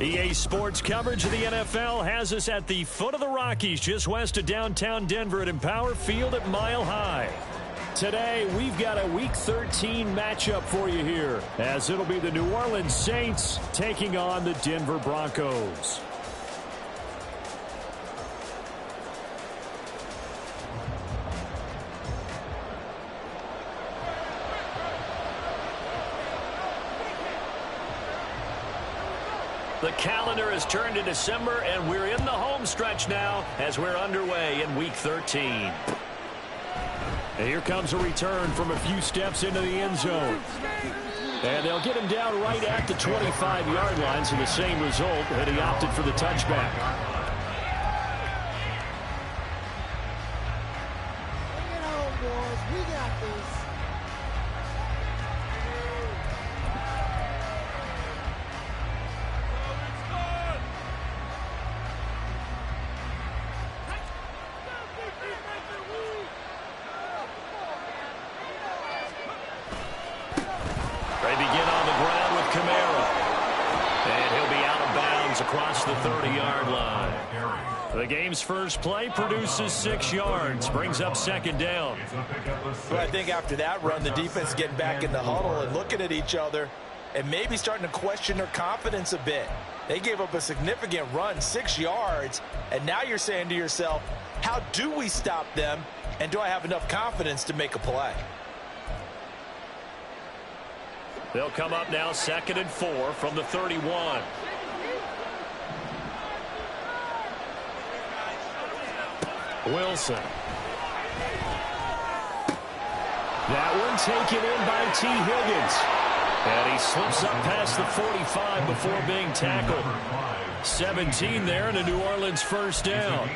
EA Sports coverage of the NFL has us at the foot of the Rockies, just west of downtown Denver at Empower Field at Mile High. Today, we've got a Week 13 matchup for you here, as it'll be the New Orleans Saints taking on the Denver Broncos. The calendar has turned to December, and we're in the home stretch now as we're underway in Week 13. And here comes a return from a few steps into the end zone. And they'll get him down right at the 25-yard line, so the same result, and he opted for the touchback. Bring it home, boys. We got this. They begin on the ground with Kamara. And he'll be out of bounds across the 30-yard line. The game's first play produces 6 yards, brings up second down. Well, I think after that run, the defense getting back in the huddle and looking at each other and maybe starting to question their confidence a bit. They gave up a significant run, 6 yards, and now you're saying to yourself, how do we stop them, and do I have enough confidence to make a play? They'll come up now 2nd and 4 from the 31. Wilson. That one taken in by T. Higgins. And he slips up past the 45 before being tackled. 17 there and a New Orleans first down.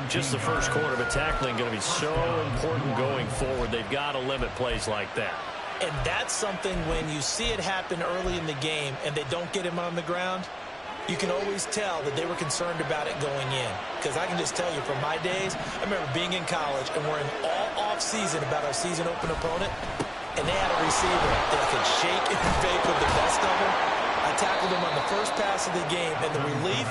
Just the first quarter, but tackling going to be so important going forward. They've got to limit plays like that. And that's something when you see it happen early in the game and they don't get him on the ground, you can always tell that they were concerned about it going in. Because I can just tell you from my days, I remember being in college and worrying all off-season about our season open opponent, and they had a receiver that could shake and fake with the best of them. I tackled him on the first pass of the game, and the relief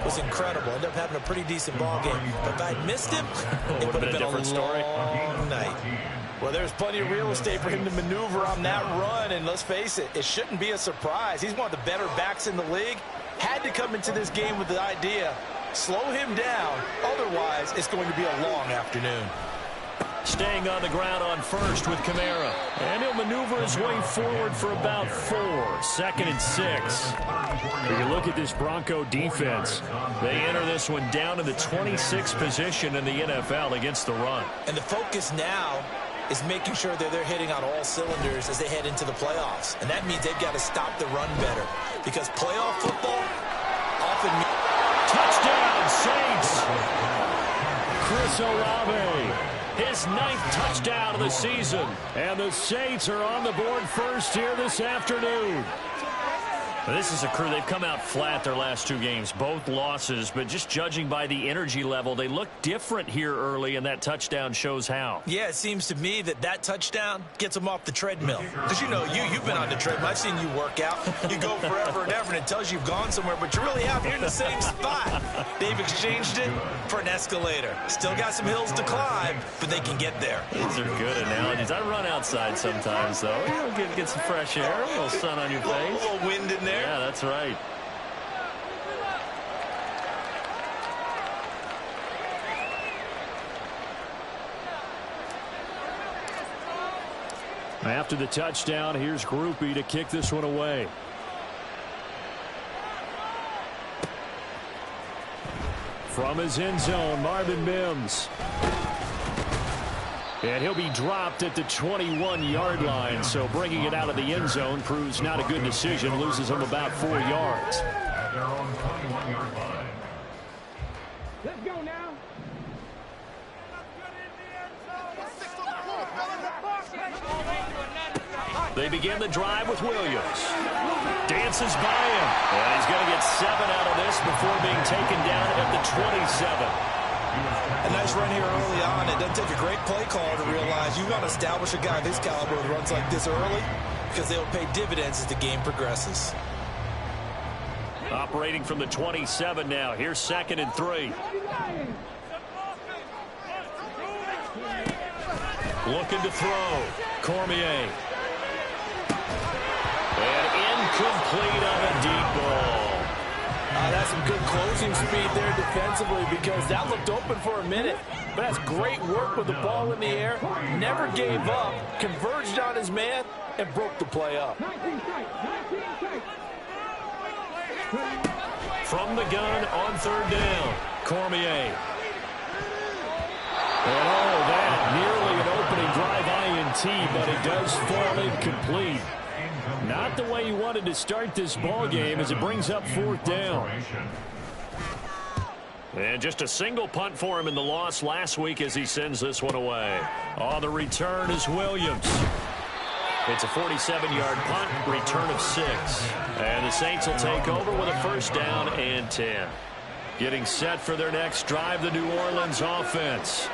was incredible. Ended up having a pretty decent ball game. But if I'd missed him, it would have been a different story. Long night. Well, there's plenty of real estate for him to maneuver on that run, and let's face it, it shouldn't be a surprise. He's one of the better backs in the league. Had to come into this game with the idea, slow him down, otherwise it's going to be a long afternoon. Staying on the ground on first with Kamara. And he'll maneuver his way forward for about 4. 2nd and 6. If you look at this Bronco defense, they enter this one down in the 26th position in the NFL against the run. And the focus now is making sure that they're hitting on all cylinders as they head into the playoffs. And that means they've got to stop the run better. Because playoff football often means... Touchdown, Saints! Chris Olave. His 9th touchdown of the season. And the Saints are on the board first here this afternoon. This is a crew. They've come out flat their last 2 games, both losses, but just judging by the energy level, they look different here early, and that touchdown shows how. Yeah, it seems to me that touchdown gets them off the treadmill. Because, you know, you've been on the treadmill. I've seen you work out. You go forever and ever, and it tells you you've gone somewhere, but you really have. You're in the same spot. They've exchanged it for an escalator. Still got some hills to climb, but they can get there. These are good analogies. I run outside sometimes, though. You know, get some fresh air, a little sun on your face. A little wind in there. Yeah, that's right. After the touchdown, here's Groupie to kick this one away. From his end zone, Marvin Mims. And he'll be dropped at the 21-yard line, so bringing it out of the end zone proves not a good decision, loses him about 4 yards. Let's go now. They begin the drive with Williams. Dances by him. And he's going to get 7 out of this before being taken down at the 27. A nice run here early on. It doesn't take a great play caller to realize you want to establish a guy of his caliber who runs like this early because they'll pay dividends as the game progresses. Operating from the 27 now. Here's 2nd and 3. Looking to throw. Cormier. And incomplete on a deep ball. That's some good closing speed there defensively because that looked open for a minute. But that's great work with the ball in the air. Never gave up, converged on his man, and broke the play up. From the gun on 3rd down, Cormier. And all that, nearly an opening drive INT, but it does fall incomplete. Not the way you wanted to start this ball game as it brings up 4th down. And just a single punt for him in the loss last week as he sends this one away. On the return is Williams. It's a 47-yard punt, return of 6. And the Saints will take over with a 1st down and 10. Getting set for their next drive, the New Orleans offense.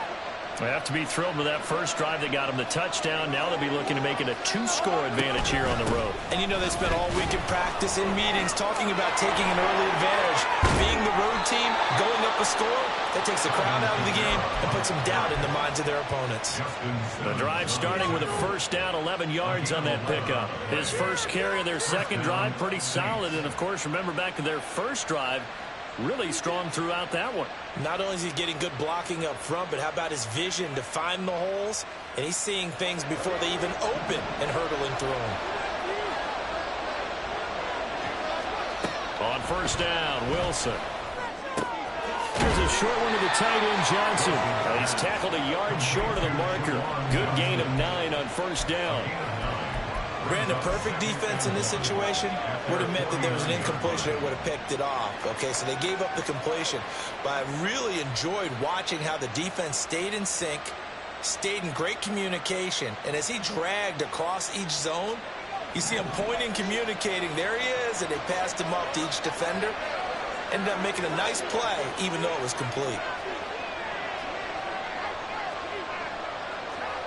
They have to be thrilled with that first drive that got them the touchdown. Now they'll be looking to make it a 2-score advantage here on the road. And you know they spent all week in practice, in meetings, talking about taking an early advantage. Being the road team, going up a score, that takes the crowd out of the game and puts some doubt in the minds of their opponents. The drive starting with a 1st down, 11 yards on that pickup. His first carry of their 2nd drive, pretty solid. And, of course, remember back to their first drive, really strong throughout that one. Not only is he getting good blocking up front, but how about his vision to find the holes? And he's seeing things before they even open and hurdling through them. On 1st down, Wilson. Here's a short one to the tight end, Johnson. He's tackled a yard short of the marker. Good gain of 9 on 1st down. Brandon, perfect defense in this situation would have meant that there was an incompletion that would have picked it off. Okay, so they gave up the completion. But I really enjoyed watching how the defense stayed in sync, stayed in great communication. And as he dragged across each zone, you see him pointing, communicating. There he is, and they passed him up to each defender. Ended up making a nice play, even though it was complete.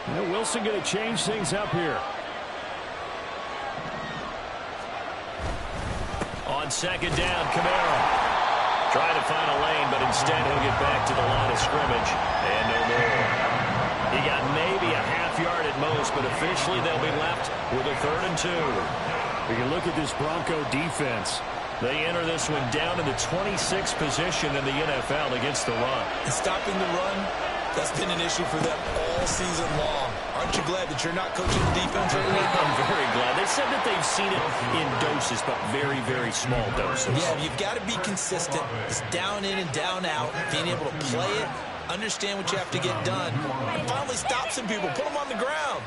Now Wilson going to change things up here. On 2nd down, Kamara. Trying to find a lane, but instead he'll get back to the line of scrimmage. And no more. He got maybe a half yard at most, but officially they'll be left with a 3rd and 2. We can look at this Bronco defense. They enter this one down in the 26th position in the NFL against the run. And stopping the run, that's been an issue for them all season long. Aren't you glad that you're not coaching the defense right now? I'm very glad. They said that they've seen it in doses, but very, very small doses. Yeah, you've got to be consistent. It's down in and down out. Being able to play it, understand what you have to get done, and finally stop some people, put them on the ground.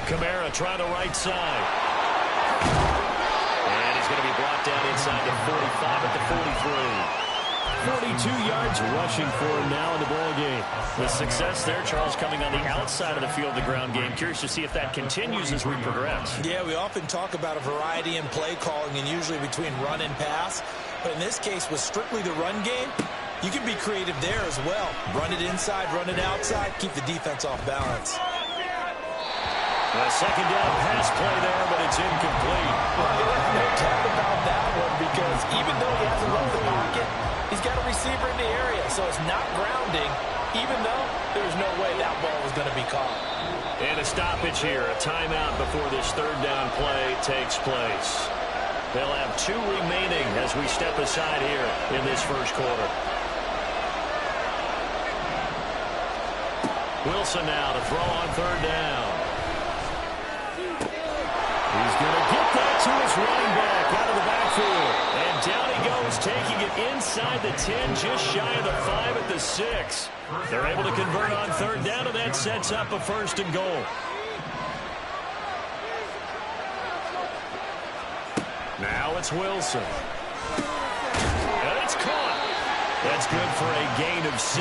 Kamara trying the right side. And he's going to be brought down inside the 45 at the 43. 42 yards rushing for him now in the ball game. The success there, Charles, coming on the outside of the field, the ground game. Curious to see if that continues as we progress. Yeah, we often talk about a variety in play calling and usually between run and pass. But in this case, with strictly the run game, you can be creative there as well. Run it inside, run it outside, keep the defense off balance. A 2nd down pass play there, but it's incomplete. Well, no doubt about that one because even though he hasn't left the pocket, he's got a receiver in the area, so it's not grounding, even though there's no way that ball was going to be caught. And a stoppage here, a timeout before this 3rd down play takes place. They'll have 2 remaining as we step aside here in this 1st quarter. Wilson now to throw on 3rd down. He's going to get that to his running back out of the backfield. And down he goes, taking it inside the 10, just shy of the 5 at the 6. They're able to convert on 3rd down, and that sets up a 1st and goal. Now it's Wilson. And it's caught. That's good for a gain of 6,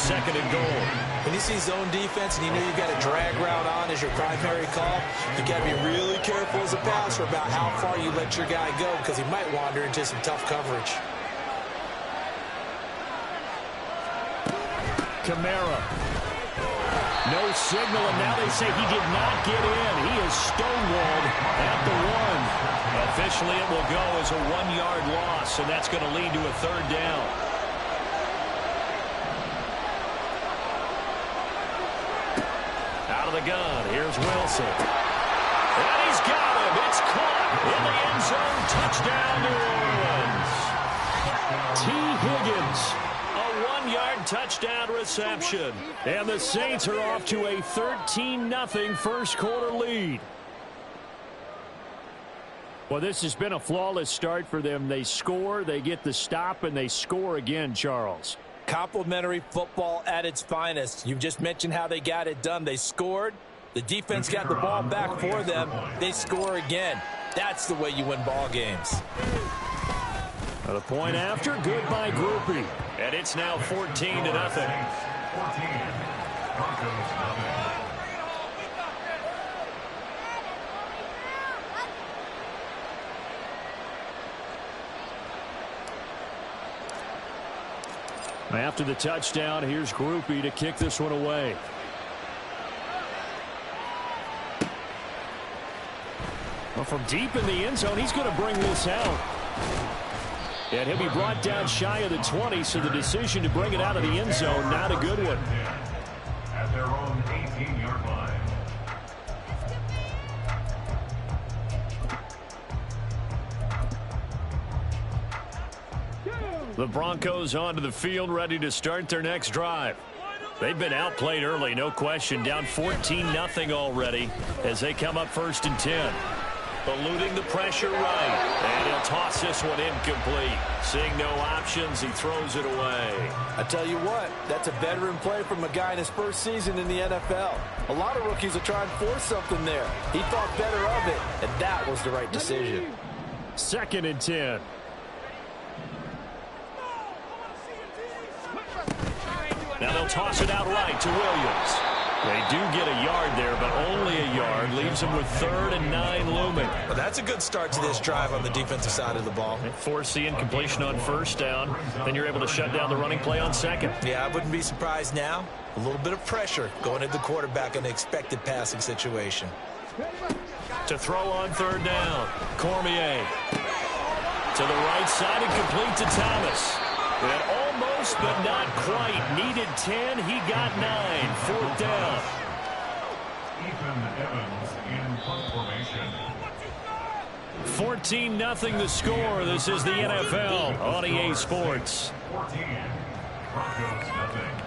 2nd and goal. When you see zone defense and you know you've got a drag route on as your primary call, you've got to be really careful as a passer about how far you let your guy go because he might wander into some tough coverage. Kamara. No signal, and now they say he did not get in. He is stonewalled at the 1. Officially, it will go as a 1-yard loss, and that's going to lead to a 3rd down. Out of the gun, here's Wilson. And he's got him. It's caught in the end zone. Touchdown, New Orleans. T. Higgins, a 1-yard touchdown reception. And the Saints are off to a 13-0 first quarter lead. Well, this has been a flawless start for them. They score, they get the stop, and they score again, Charles. Complimentary football at its finest. You've just mentioned how they got it done. They scored. The defense got the ball back for them. They score again. That's the way you win ball games. The point after, good by Groupie. And it's now 14-0. After the touchdown, here's Groupie to kick this one away. Well, from deep in the end zone, he's going to bring this out. And he'll be brought down shy of the 20, so the decision to bring it out of the end zone, not a good one. At their own 18-yard line. The Broncos onto the field, ready to start their next drive. They've been outplayed early, no question. Down 14-0 already as they come up 1st and 10. Eluding the pressure right. And he'll toss this one incomplete. Seeing no options, he throws it away. I tell you what, that's a veteran play from a guy in his first season in the NFL. A lot of rookies will try and force something there. He thought better of it, and that was the right decision. 2nd and 10. Now they'll toss it out right to Williams. They do get a yard there, but only a yard. Leaves them with 3rd and 9 looming. Well, that's a good start to this drive on the defensive side of the ball. They force the incompletion on 1st down. Then you're able to shut down the running play on 2nd. Yeah, I wouldn't be surprised now. A little bit of pressure going at the quarterback in an expected passing situation. To throw on 3rd down. Cormier. To the right side and complete to Thomas. And almost, but not quite. Needed 10. He got 9. 4th down. Ethan Evans in punt formation. 14-0 the score. This is the NFL on EA Sports. 14. Broncos nothing.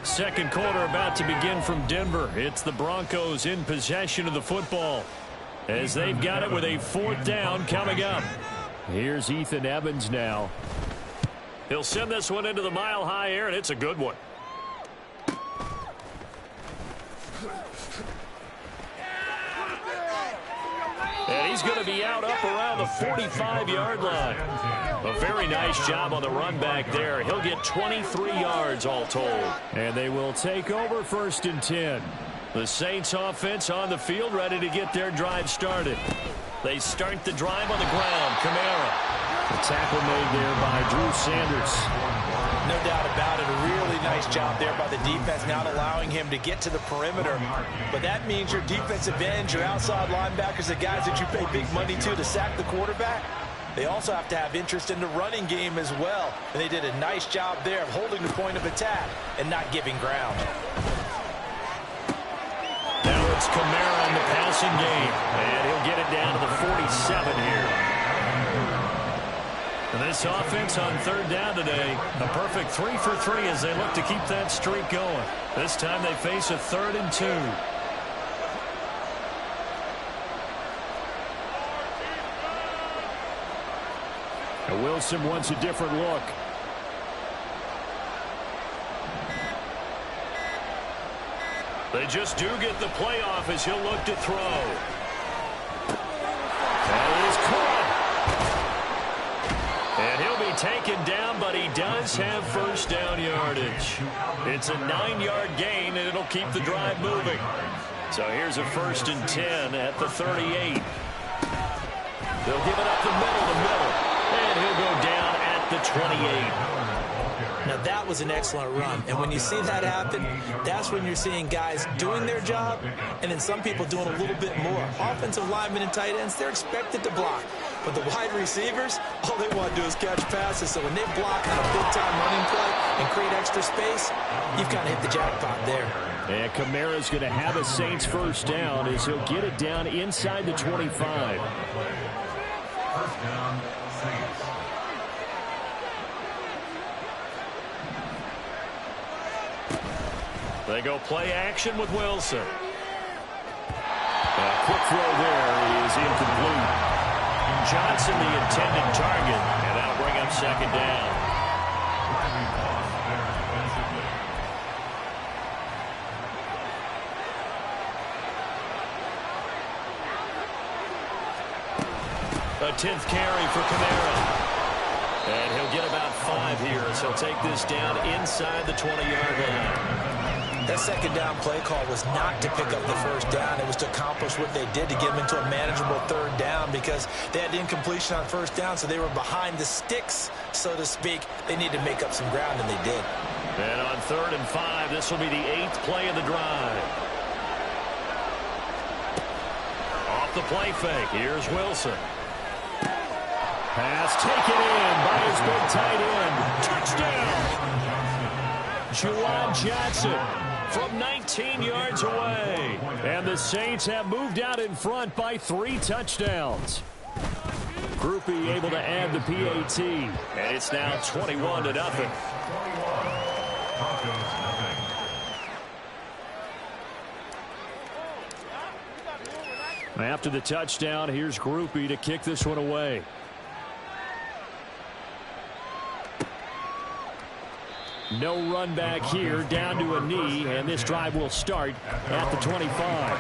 Second quarter about to begin from Denver. It's the Broncos in possession of the football as they've got it with a 4th down coming up. Here's Ethan Evans now. He'll send this one into the mile-high air, and it's a good one. And he's going to be out up around the 45-yard line. A very nice job on the run back there. He'll get 23 yards all told. And they will take over 1st and 10. The Saints offense on the field ready to get their drive started. They start the drive on the ground. Kamara. The tackle made there by Drew Sanders. No doubt about it. A really nice job there by the defense, not allowing him to get to the perimeter. But that means your defensive ends, your outside linebackers, the guys that you pay big money to sack the quarterback, they also have to have interest in the running game as well. And they did a nice job there of holding the point of attack and not giving ground. Now it's Kamara in the passing game. And he'll get it down to the 47 here. And this offense on 3rd down today, a perfect 3 for 3 as they look to keep that streak going. This time they face a 3rd and 2. And Wilson wants a different look. They just do get the playoff as he'll look to throw. That is caught. And he'll be taken down, but he does have 1st down yardage. It's a 9-yard gain, and it'll keep the drive moving. So here's a 1st and 10 at the 38. They'll give it up the middle, and he'll go down at the 28. Now, that was an excellent run. And when you see that happen, that's when you're seeing guys doing their job and then some people doing a little bit more. Offensive linemen and tight ends, they're expected to block. But the wide receivers, all they want to do is catch passes. So when they block on a big-time running play and create extra space, you've kind of hit the jackpot there. And Kamara's going to have a Saints first down as he'll get it down inside the 25. First down, Saints. They go play action with Wilson. A quick throw there is incomplete. Johnson the intended target, and that'll bring up second down. A 10th carry for Kamara. And he'll get about 5 here as he'll take this down inside the 20-yard line. That second down play call was not to pick up the first down. It was to accomplish what they did to get them into a manageable third down because they had incompletion on first down, so they were behind the sticks, so to speak. They needed to make up some ground, and they did. And on 3rd and 5, this will be the 8th play of the drive. Off the play fake, here's Wilson. Pass taken in by his big tight end. Touchdown! Juwan Johnson from 19 yards away. And the Saints have moved out in front by 3 touchdowns. Groupie able to add the PAT. And it's now 21-0. After the touchdown, here's Groupie to kick this one away. No run back here, down to a knee, and this drive will start at the 25.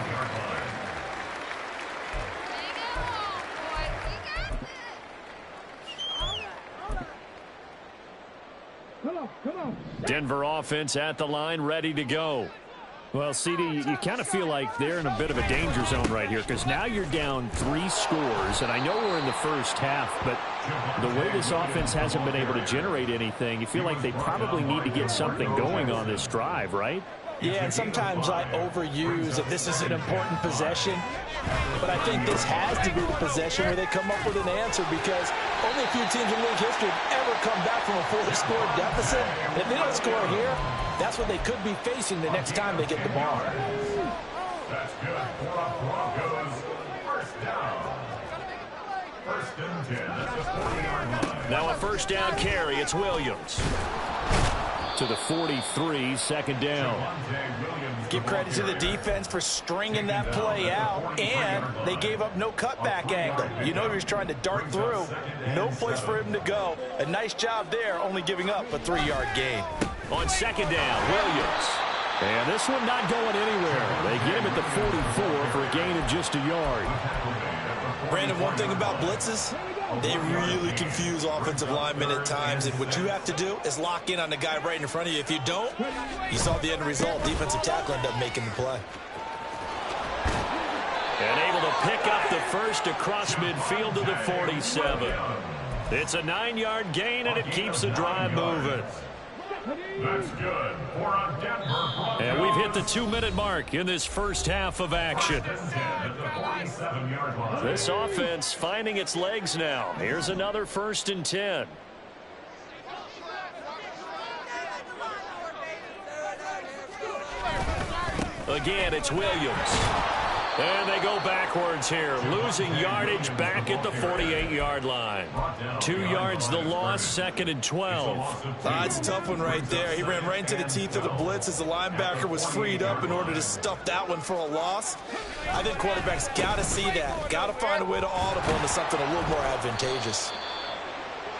Come on. Denver offense at the line, ready to go. Well, CD, you kind of feel like they're in a bit of a danger zone right here because now you're down 3 scores, and I know we're in the first half, but the way this offense hasn't been able to generate anything, you feel like they probably need to get something going on this drive, right? Yeah, and sometimes I overuse that this is an important possession, but I think this has to be the possession where they come up with an answer because only a few teams in league history have ever come back from a 4-score deficit. And if they don't score here, that's what they could be facing the next time they get the ball. That's good for Broncos. First down. First and 10 at the 40-yard line. Now a first down carry. It's Williams. To the 43, second down. Give credit to the defense for stringing that play out, and they gave up no cutback angle. You know he was trying to dart through. No place for him to go. A nice job there, only giving up a 3-yard gain. On second down, Williams. And this one not going anywhere. They get him at the 44 for a gain of just a yard. Brandon, one thing about blitzes, they really confuse offensive linemen at times, and what you have to do is lock in on the guy right in front of you. If you don't, you saw the end result. Defensive tackle ended up making the play. And able to pick up the first across midfield to the 47. It's a 9-yard gain, and it keeps the drive moving. That's good for a Denver Broncos. And we've hit the 2-minute mark in this first half of action. This offense finding its legs now. Here's another 1st and 10. Again, it's Williams. And they go backwards here, losing yardage back at the 48-yard line. 2 yards the loss, 2nd and 12. It's a tough one right there. He ran right into the teeth of the blitz as the linebacker was freed up in order to stuff that one for a loss. I think quarterbacks got to see that. Got to find a way to audible into something a little more advantageous.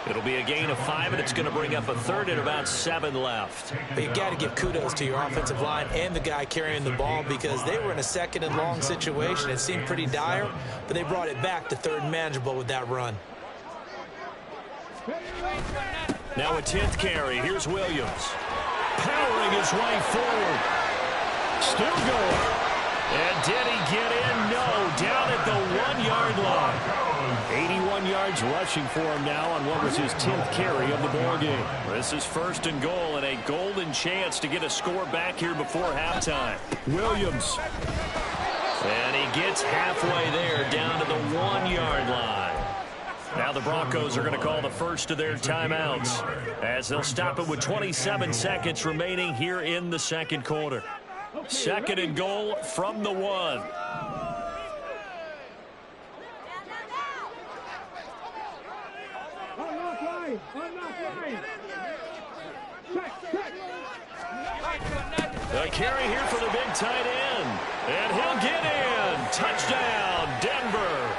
It'll be a gain of 5, and it's going to bring up a 3rd and about 7 left. But you got to give kudos to your offensive line and the guy carrying the ball because they were in a 2nd and long situation. It seemed pretty dire, but they brought it back to 3rd and manageable with that run. Now a 10th carry. Here's Williams. Powering his way forward. Still going. And did he get in? No. Down at the 1-yard line. 81 yards rushing for him now on what was his 10th carry of the ball game. This is 1st and goal and a golden chance to get a score back here before halftime. Williams. And he gets halfway there down to the 1-yard line. Now the Broncos are going to call the first of their timeouts as they'll stop it with 27 seconds remaining here in the second quarter. 2nd and goal from the 1. The carry here for the big tight end. And he'll get in. Touchdown, Denver.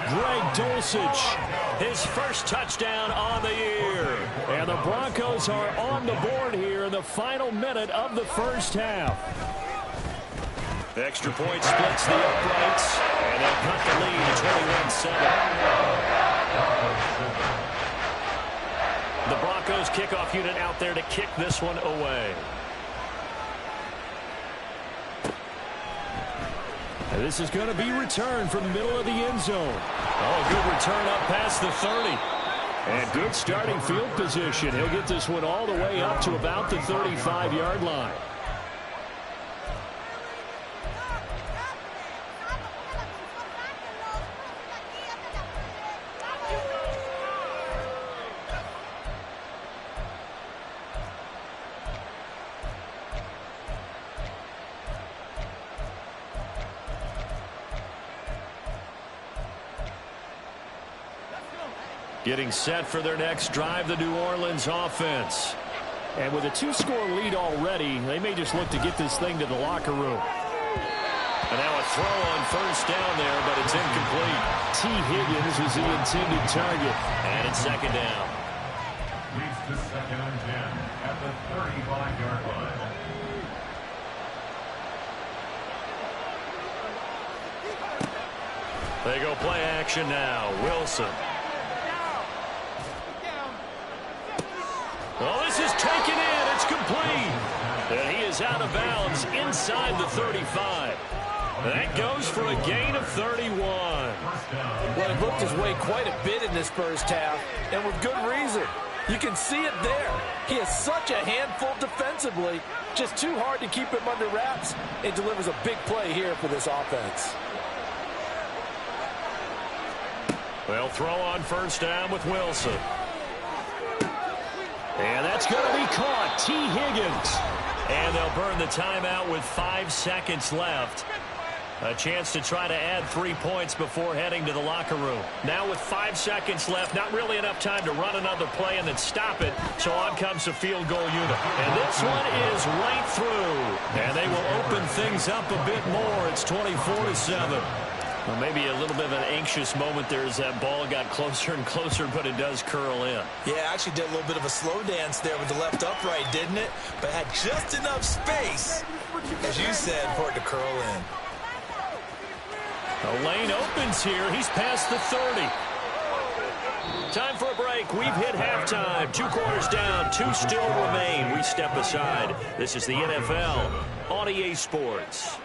Greg Dulcich, his first touchdown on the year. And the Broncos are on the board here in the final minute of the first half. Extra point splits the uprights, and they'll cut the lead to 21-7. The Broncos kickoff unit out there to kick this one away. And this is going to be returned from the middle of the end zone. Oh, good return up past the 30. And good starting field position. He'll get this one all the way up to about the 35-yard line. Getting set for their next drive, the New Orleans offense. And with a 2-score lead already, they may just look to get this thing to the locker room. And now a throw on first down there, but it's incomplete. T. Higgins was the intended target. And it's 2nd down. Leads to 2nd and 10 at the 35-yard line. They go play action now. Wilson. Oh, this is taken in. It's complete. And he is out of bounds inside the 35. That goes for a gain of 31. Well, he looked his way quite a bit in this first half, and with good reason. You can see it there. He is such a handful defensively. Just too hard to keep him under wraps. It delivers a big play here for this offense. They'll throw on first down with Wilson. And that's going to be caught. T. Higgins. And they'll burn the timeout with 5 seconds left. A chance to try to add 3 points before heading to the locker room. Now with 5 seconds left, not really enough time to run another play and then stop it. So on comes the field goal unit. And this one is right through. And they will open things up a bit more. It's 24-7. Well, maybe a little bit of an anxious moment there as that ball got closer and closer, but it does curl in. Yeah, actually did a little bit of a slow dance there with the left upright, didn't it? But had just enough space, as you said, for it to curl in. The lane opens here. He's past the 30. Time for a break. We've hit halftime. 2 quarters down. 2 still remain. We step aside. This is the NFL on EA Sports.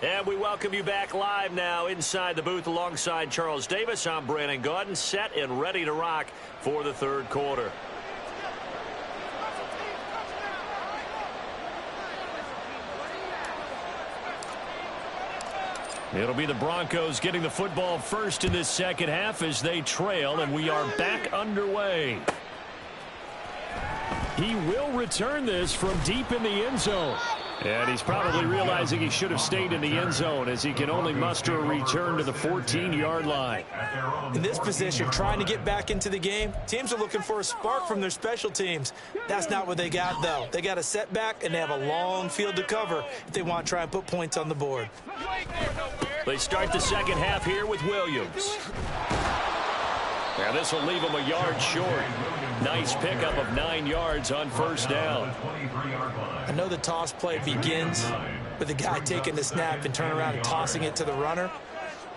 And we welcome you back live now inside the booth alongside Charles Davis. I'm Brandon Gaudin, set and ready to rock for the third quarter. It'll be the Broncos getting the football first in this second half as they trail, and we are back underway. He will return this from deep in the end zone. And he's probably realizing he should have stayed in the end zone as he can only muster a return to the 14-yard line. In this position, trying to get back into the game, teams are looking for a spark from their special teams. That's not what they got, though. They got a setback, and they have a long field to cover if they want to try and put points on the board. They start the second half here with Williams. Now this will leave him a yard short. Nice pickup of 9 yards on first down. I know the toss play begins with the guy taking the snap and turning around and tossing it to the runner.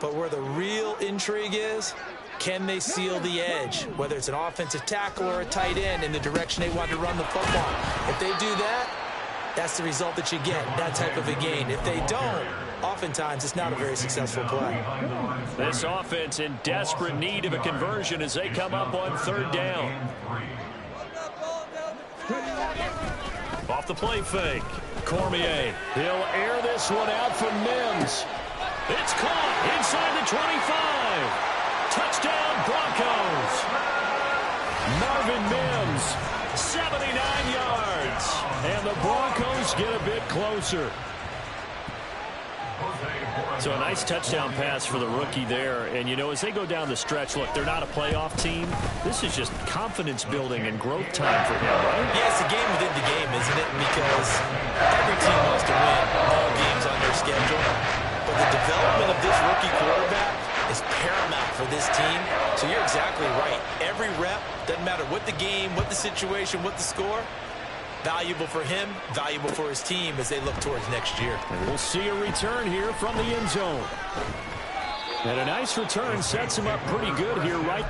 But where the real intrigue is, can they seal the edge, whether it's an offensive tackle or a tight end in the direction they want to run the football? If they do that, that's the result that you get, that type of a gain. If they don't, oftentimes it's not a very successful play. This offense in desperate need of a conversion as they come up on third down. Off the play fake. Cormier. He'll air this one out for Mims. It's caught inside the 25. Touchdown Broncos. Marvin Mims, 79 yards. And the Broncos get a bit closer. So a nice touchdown pass for the rookie there. And, you know, as they go down the stretch, look, they're not a playoff team. This is just confidence building and growth time for him, right? Yeah, it's a game within the game, isn't it? Because every team wants to win all games on their schedule. But the development of this rookie quarterback is paramount for this team. So you're exactly right. Every rep, doesn't matter what the game, what the situation, what the score, valuable for him, valuable for his team as they look towards next year. And we'll see a return here from the end zone. And a nice return sets him up pretty good here, right?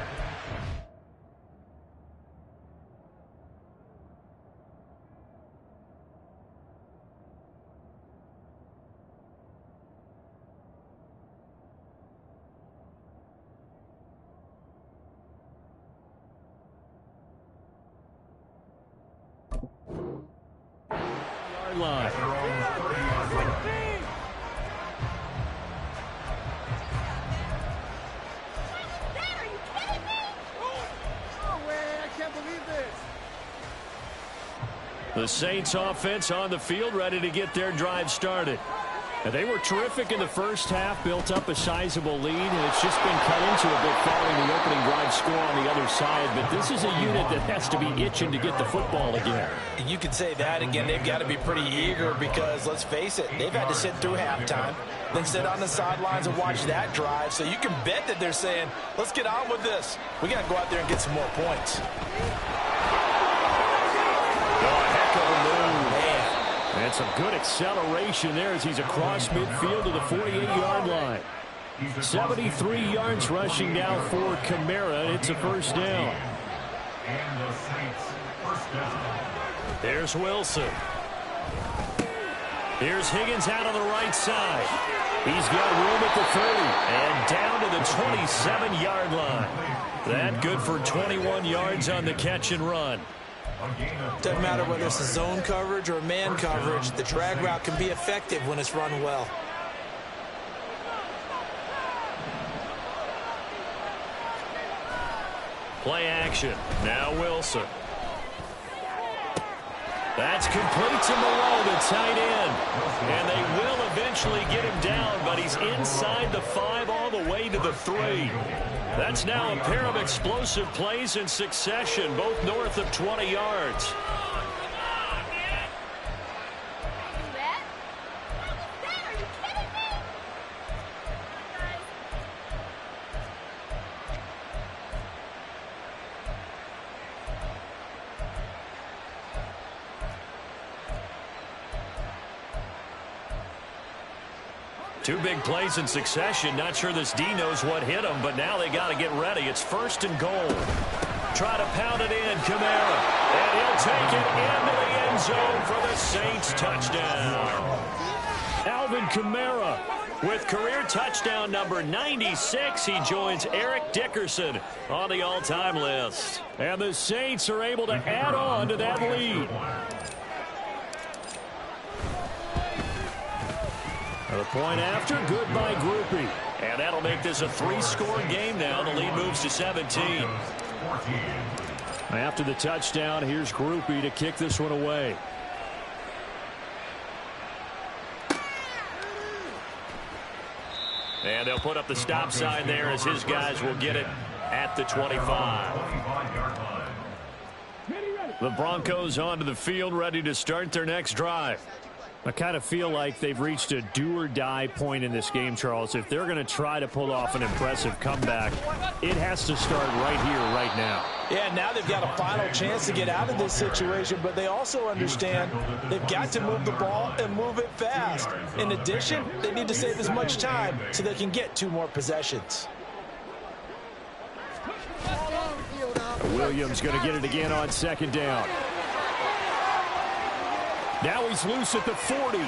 Line. The Saints offense on the field, ready to get their drive started. And they were terrific in the first half, built up a sizable lead, and it's just been cut into a bit following the opening drive score on the other side. But this is a unit that has to be itching to get the football again. You can say that again. They've got to be pretty eager because, let's face it, they've had to sit through halftime, then sit on the sidelines and watch that drive. So you can bet that they're saying, let's get on with this. We got to go out there and get some more points. And some good acceleration there as he's across midfield to the 48-yard line. 73 yards rushing now for Kamara. It's a first down. And the Saints first down. There's Wilson. Here's Higgins out on the right side. He's got room at the 30 and down to the 27-yard line. That good for 21 yards on the catch and run. Doesn't matter whether it's a zone coverage or man coverage, the drag route can be effective when it's run well. Play action. Now Wilson. That's complete to Moreau, the tight end. And they will eventually get him down, but he's inside the 5 all the way to the 3. That's now a pair of explosive plays in succession, both north of 20 yards. Two big plays in succession. Not sure this D knows what hit him, but now they got to get ready. It's first and goal. Try to pound it in, Kamara. And he'll take it into the end zone for the Saints touchdown. Alvin Kamara with career touchdown number 96. He joins Eric Dickerson on the all-time list. And the Saints are able to add on to that lead. The point after, good by Groupie. And that'll make this a 3-score game now. The lead moves to 17. After the touchdown, here's Groupie to kick this one away. And they'll put up the stop sign there as his guys will get it at the 25. The Broncos onto the field, ready to start their next drive. I kind of feel like they've reached a do-or-die point in this game, Charles. If they're going to try to pull off an impressive comeback, it has to start right here, right now. Yeah, now they've got a final chance to get out of this situation, but they also understand they've got to move the ball and move it fast. In addition, they need to save as much time so they can get 2 more possessions. Williams going to get it again on 2nd down. Now he's loose at the 40.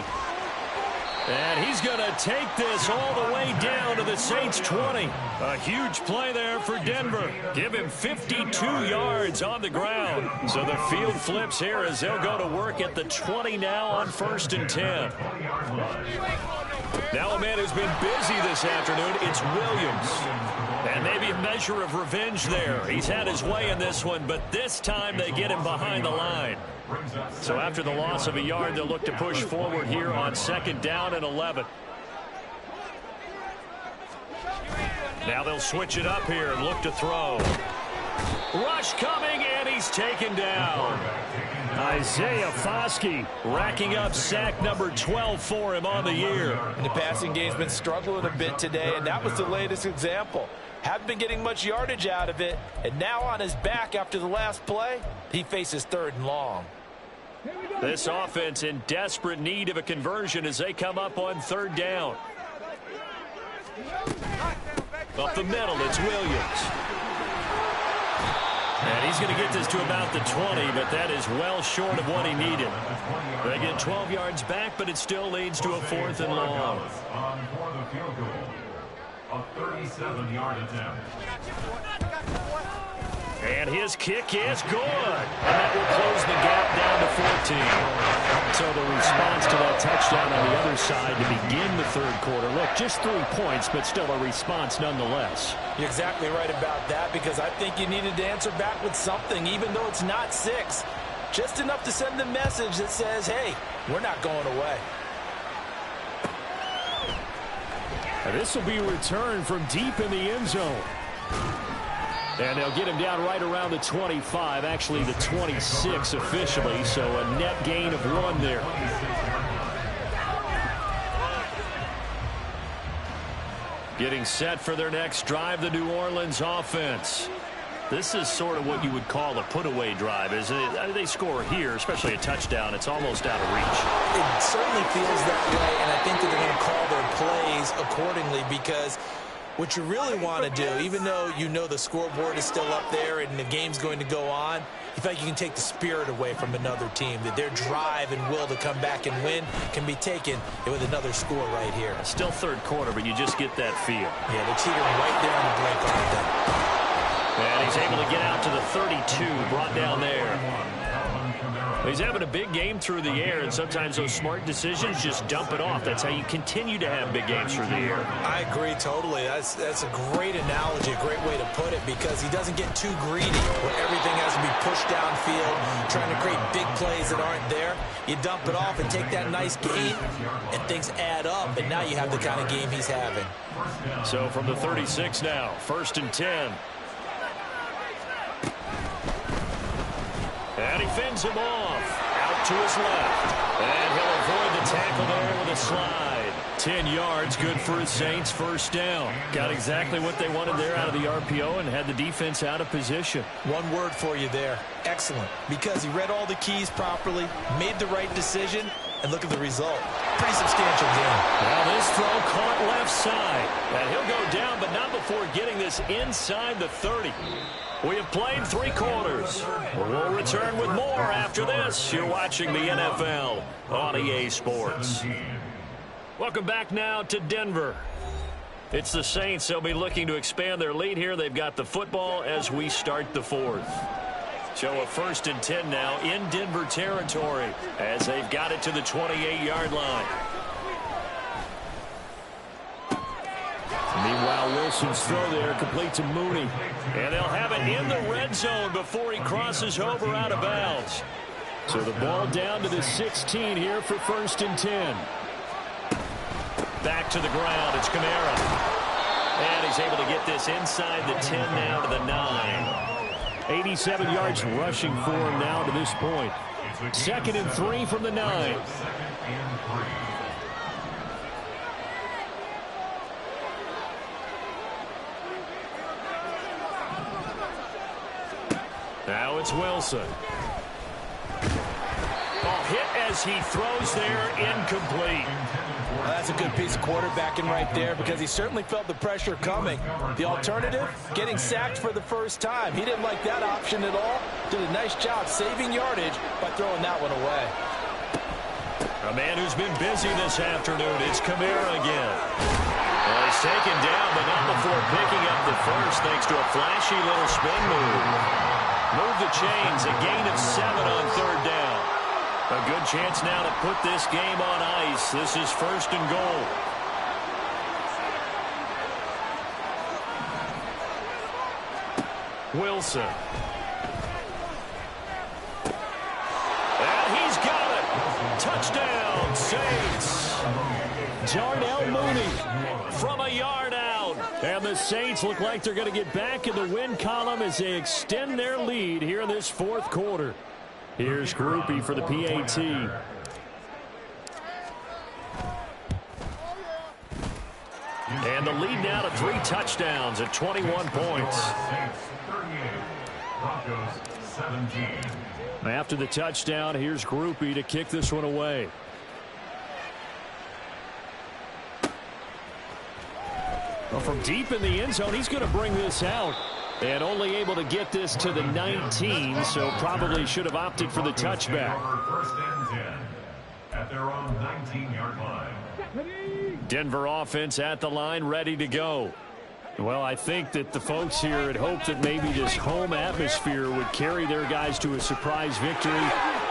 And he's going to take this all the way down to the Saints 20. A huge play there for Denver. Give him 52 yards on the ground. So the field flips here as they'll go to work at the 20 now on 1st and 10. Now a man who's been busy this afternoon, it's Williams. And maybe a measure of revenge there. He's had his way in this one, but this time they get him behind the line. So after the loss of a yard, they'll look to push forward here on 2nd down and 11. Now they'll switch it up here and look to throw. Rush coming, and he's taken down. Isaiah Foskey racking up sack number 12 for him on the year. And the passing game's been struggling a bit today, and that was the latest example. Haven't been getting much yardage out of it, and now on his back after the last play, he faces 3rd and long. This offense in desperate need of a conversion as they come up on 3rd down. Up the middle, it's Williams. And he's going to get this to about the 20, but that is well short of what he needed. They get 12 yards back, but it still leads to a 4th and long. For the field goal, a 37-yard attempt. And his kick is good. And that will close the gap down to 14. So the response to that touchdown on the other side to begin the 3rd quarter. Look, just 3 points, but still a response nonetheless. You're exactly right about that, because I think you needed to answer back with something, even though it's not 6. Just enough to send the message that says, hey, we're not going away. And this will be returned from deep in the end zone. And they'll get him down right around the 25, actually the 26 officially, so a net gain of 1 there. Getting set for their next drive, the New Orleans offense. This is sort of what you would call a put-away drive, isn't it? I mean, they score here, especially a touchdown. It's almost out of reach. It certainly feels that way, and I think that they're going to call their plays accordingly, because what you really want to do, even though you know the scoreboard is still up there and the game's going to go on, you feel like you can take the spirit away from another team, that their drive and will to come back and win can be taken with another score right here. Still 3rd quarter, but you just get that feel. Yeah, they're teetering right there on the brink, aren't they? And he's able to get out to the 32, brought down there. He's having a big game through the air, and sometimes those smart decisions just dump it off. That's how you continue to have big games through the air. I agree totally. That's a great analogy, a great way to put it, because he doesn't get too greedy where everything has to be pushed downfield, trying to create big plays that aren't there. You dump it off and take that nice gain, and things add up, and now you have the kind of game he's having. So from the 36 now, 1st and 10. And he fends him off. Out to his left. And he'll avoid the tackle there with a slide. 10 yards, good for his Saints, 1st down. Got exactly what they wanted there out of the RPO and had the defense out of position. One word for you there. Excellent. Because he read all the keys properly, made the right decision, and look at the result. Pretty substantial game. Now this throw caught left side. And he'll go down, but not before getting this inside the 30. We have played 3 quarters. We'll return with more after this. You're watching the NFL on EA Sports. Welcome back now to Denver. It's the Saints. They'll be looking to expand their lead here. They've got the football as we start the 4th. So a 1st and 10 now in Denver territory as they've got it to the 28-yard line. Meanwhile, Wilson's throw there complete to Mooney. And they'll have it in the red zone before he crosses over out of bounds. So the ball down to the 16 here for 1st and 10. Back to the ground. It's Kamara. And he's able to get this inside the 10 now to the 9. 87 yards rushing for him now to this point. 2nd and 3 from the 9. Now it's Wilson. Oh, hit as he throws there, incomplete. Well, that's a good piece of quarterbacking right there because he certainly felt the pressure coming. The alternative, getting sacked for the first time. He didn't like that option at all. Did a nice job saving yardage by throwing that one away. A man who's been busy this afternoon. It's Kamara again. Well, he's taken down, but not before picking up the first thanks to a flashy little spin move. Move the chains, a gain of 7 on third down. A good chance now to put this game on ice. This is 1st and goal. Wilson. And he's got it. Touchdown, Saints. Darnell Mooney from a yard out. And the Saints look like they're going to get back in the win column as they extend their lead here in this 4th quarter. Here's Groupie for the PAT. And the lead now to 3 touchdowns at 21 points. After the touchdown, here's Groupie to kick this one away. Well, from deep in the end zone, he's going to bring this out. And only able to get this to the 19, so probably should have opted for the touchback. 1st and 10 at their own 19-yard line. Denver offense at the line, ready to go. Well, I think that the folks here had hoped that maybe this home atmosphere would carry their guys to a surprise victory,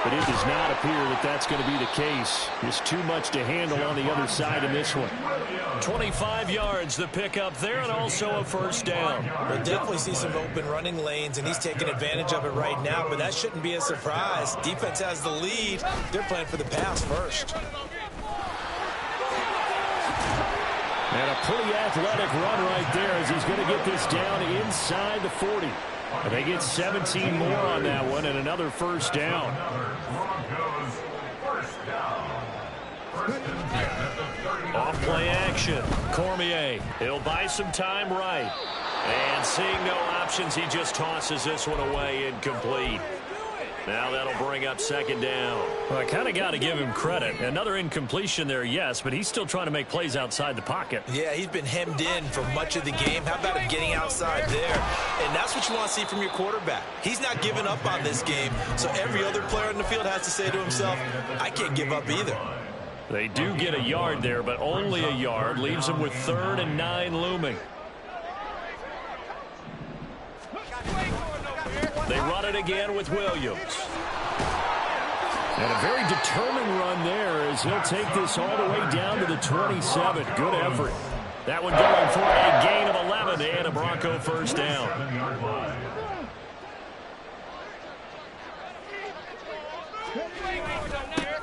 but it does not appear that that's going to be the case. There's too much to handle on the other side in this one. 25 yards the pickup there, and also a 1st down. We'll definitely see some open running lanes, and he's taking advantage of it right now, but that shouldn't be a surprise. Defense has the lead. They're playing for the pass first. And a pretty athletic run right there as he's going to get this down inside the 40. And they get 17 more on that one and another 1st down. Off play action. Cormier. He'll buy some time right. And seeing no options, he just tosses this one away incomplete. Now that'll bring up 2nd down. Well, I kind of got to give him credit. Another incompletion there, yes, but he's still trying to make plays outside the pocket. Yeah, he's been hemmed in for much of the game. How about him getting outside there? And that's what you want to see from your quarterback. He's not giving up on this game, so every other player in the field has to say to himself, I can't give up either. They do get a yard there, but only a yard. Leaves them with 3rd and 9 looming. They run it again with Williams. And a very determined run there as he'll take this all the way down to the 27. Good effort. That one going for a gain of 11 and a Bronco 1st down.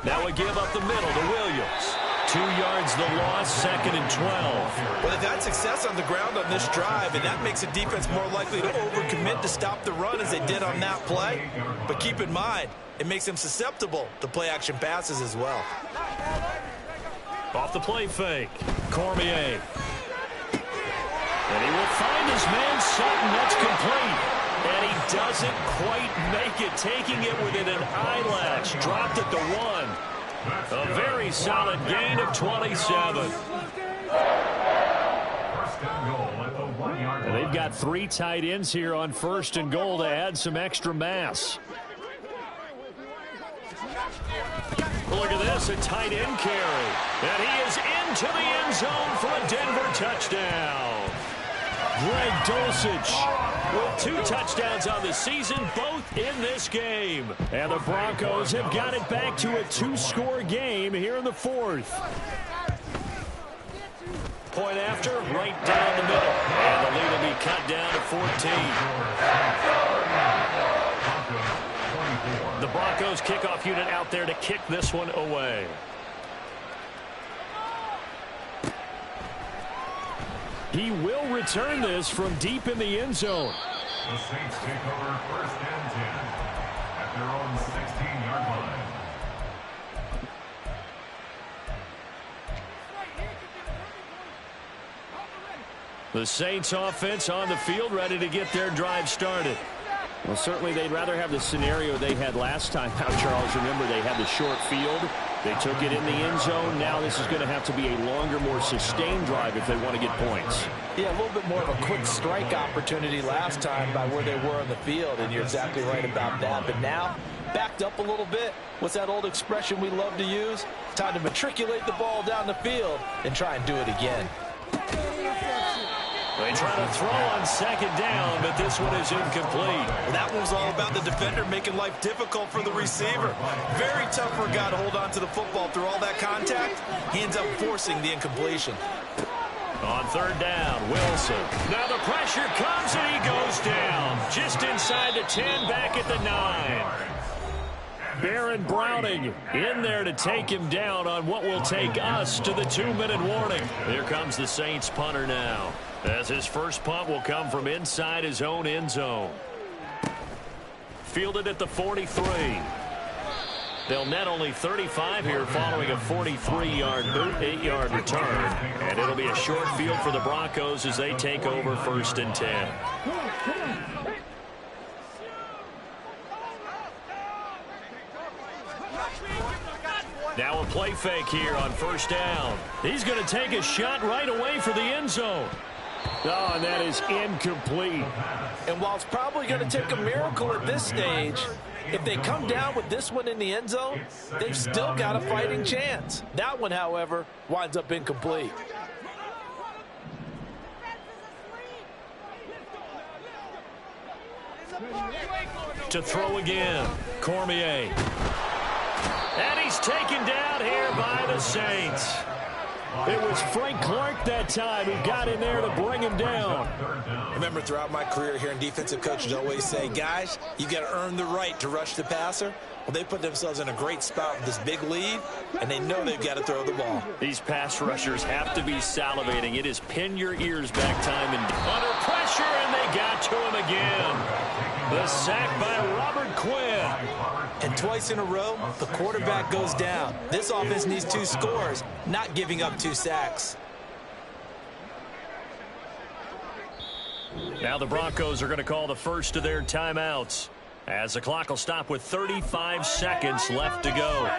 That would give up the middle to Williams. 2 yards the loss, 2nd and 12. Well, they've had success on the ground on this drive, and that makes the defense more likely to overcommit to stop the run as they did on that play. But keep in mind, it makes them susceptible to play-action passes as well. Off the play fake, Cormier. And he will find his man Sutton. That's complete. And he doesn't quite make it, taking it within an eyelash. Dropped at the 1. A very solid gain of 27. And they've got 3 tight ends here on 1st and goal to add some extra mass. Look at this, a tight end carry. And he is into the end zone for a Denver touchdown. Greg Dulcich with 2 touchdowns on the season, both in this game. And the Broncos have got it back to a 2-score game here in the 4th. Point after, right down the middle. And the lead will be cut down to 14. The Broncos kickoff unit out there to kick this one away. He will return this from deep in the end zone. The Saints take over 1st and 10 at their own 16-yard line. The Saints offense on the field, ready to get their drive started. Well, certainly they'd rather have the scenario they had last time out, Charles. Remember, they had the short field. They took it in the end zone. Now this is going to have to be a longer, more sustained drive if they want to get points. Yeah, a little bit more of a quick strike opportunity last time by where they were on the field, and you're exactly right about that. But now, backed up a little bit. What's that old expression we love to use? Time to matriculate the ball down the field and try and do it again. They try to throw on second down, but this one is incomplete. Well, that one was all about the defender making life difficult for the receiver. Very tough for a guy to hold on to the football through all that contact. He ends up forcing the incompletion. On third down, Wilson. Now the pressure comes and he goes down. Just inside the 10, back at the 9. Baron Browning in there to take him down on what will take us to the 2-minute warning. Here comes the Saints punter now, as his first punt will come from inside his own end zone. Fielded at the 43. They'll net only 35 here following a 43-yard boot, 8-yard return. And it'll be a short field for the Broncos as they take over 1st and 10. Now a play fake here on 1st down. He's going to take a shot right away for the end zone. Oh, and that is incomplete. And while it's probably going to take a miracle at this stage, if they come down with this one in the end zone, they've still got a fighting chance. That one, however, winds up incomplete. To throw again, Cormier. And he's taken down here by the Saints. It was Frank Clark that time who got in there to bring him down. Remember, throughout my career here in defensive coaches always say, guys, you got to earn the right to rush the passer. Well, they put themselves in a great spot with this big lead, and they know they've got to throw the ball. These pass rushers have to be salivating. It is pin your ears back time and under pressure, and they got to him again. The sack by Robert Quinn. And twice in a row, the quarterback goes down. This offense needs 2 scores, not giving up 2 sacks. Now the Broncos are going to call the first of their timeouts, as the clock will stop with 35 seconds left to go.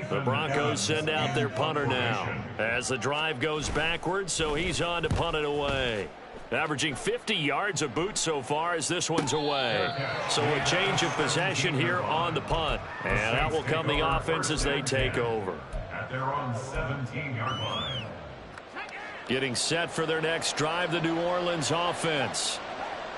The Broncos send out their punter now as the drive goes backwards, so he's on to punt it away. Averaging 50 yards of boot so far as this one's away. So a change of possession here on the punt. And out will come the offense as they take over. At their own 17-yard line. Getting set for their next drive, the New Orleans offense.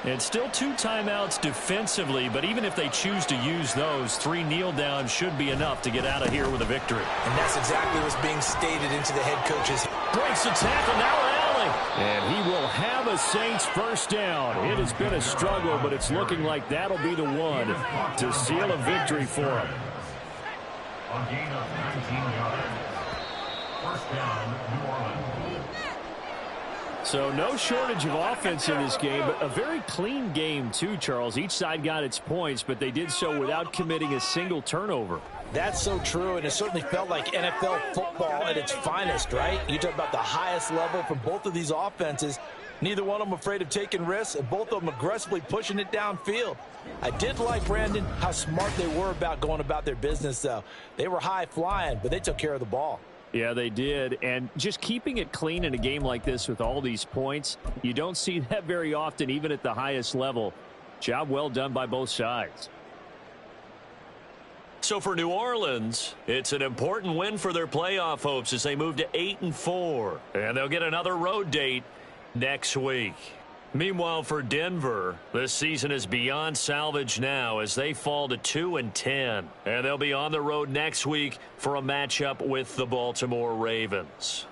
And still 2 timeouts defensively, but even if they choose to use those, 3 kneel downs should be enough to get out of here with a victory. And that's exactly what's being stated into the head coach's. Breaks the tackle, now Allen. And he will have a Saints first down. It has been a struggle, but it's looking like that'll be the one to seal a victory for him. A gain of 19 yards. First down, New Orleans. So no shortage of offense in this game, but a very clean game too, Charles. Each side got its points, but they did so without committing a single turnover. That's so true, and it certainly felt like NFL football at its finest, right? You talk about the highest level from both of these offenses. Neither one of them afraid of taking risks, and both of them aggressively pushing it downfield. I did like, Brandon, how smart they were about going about their business, though. They were high flying, but they took care of the ball. Yeah, they did. And just keeping it clean in a game like this with all these points, you don't see that very often, even at the highest level. Job well done by both sides. So for New Orleans, it's an important win for their playoff hopes as they move to 8-4. And they'll get another road date next week. Meanwhile, for Denver, this season is beyond salvage now as they fall to 2-10. And they'll be on the road next week for a matchup with the Baltimore Ravens.